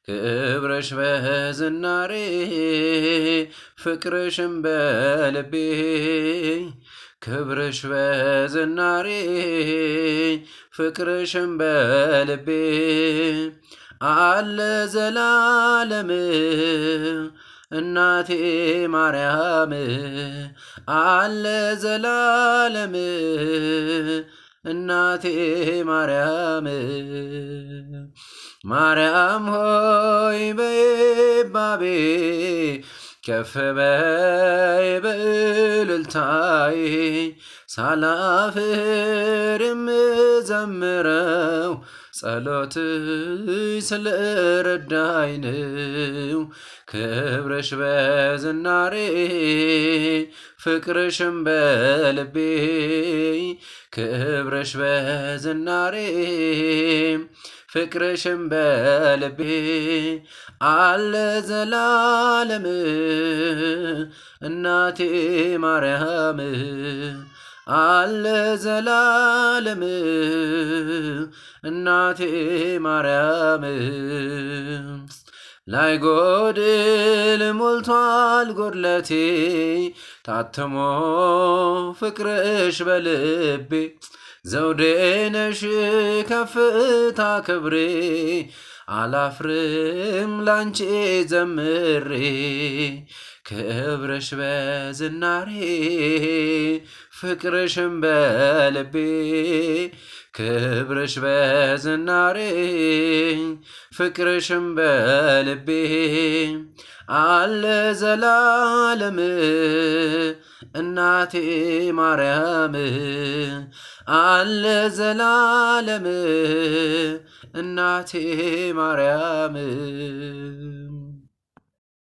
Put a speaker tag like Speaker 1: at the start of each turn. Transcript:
Speaker 1: ክብርሽ በዝናሬ ፍቅርሽም በልቤ ክብርሽ በዝናሬ ፍቅርሽም በልቤ አለ ዘላለም እናቴ ማርያም አለ ዘላለም እናቴ ማርያም ማርያም ሆይ በይባቤ ከፍ በይ በእልልታዬ ሳላፍር የምዘምረው ጸሎትሽ ስለረዳኝ ነው። ክብርሽ በዝናሬ ፍቅርሽም በልቤ ክብርሽ በዝናሬ ፍቅርሽም በልቤ አለ ዘላለም እናቴ ማርያም አለ ዘላለም እናቴ ማርያም ላይጎድል ሞልቷል ጎድለቴ ታትሞ ፍቅርሽ በልቤ ዘውዴ ነሽ ከፍታ ክብሬ አላፍርም ላንቺ ዘምሬ ክብርሽ በዝናሬ ፍቅርሽም በልቤ ክብርሽ በዝናሬ ፍቅርሽም በልቤ አለ ዘላለም እናቴ ማርያም አለ ዘላለም እናቴ ማርያም